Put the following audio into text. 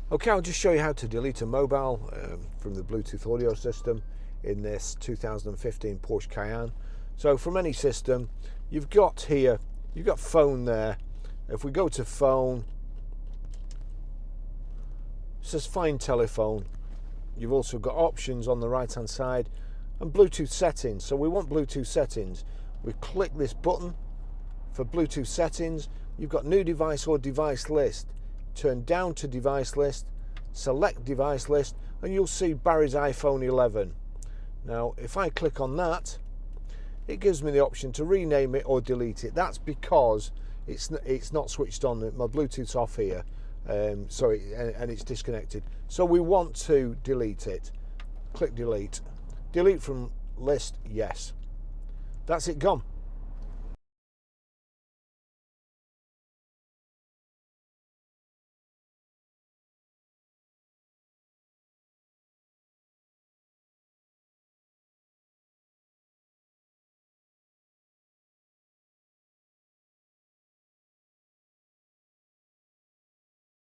Okay, I'll just show you how to delete a mobile from the Bluetooth audio system in this 2015 Porsche Cayenne. So from any system, you've got phone there. If we go to phone, it says find telephone. You've also got options on the right hand side and Bluetooth settings. So we want Bluetooth settings. We click this button for Bluetooth settings. You've got new device or device list. Turn down to device list, select device list, and you'll see Barry's iPhone 11. Now if I click on that, it gives me the option to rename it or delete it. That's because it's not switched on. My Bluetooth's off here, and it's disconnected. So we want to delete it. Click delete. Delete from list, yes. That's it, gone.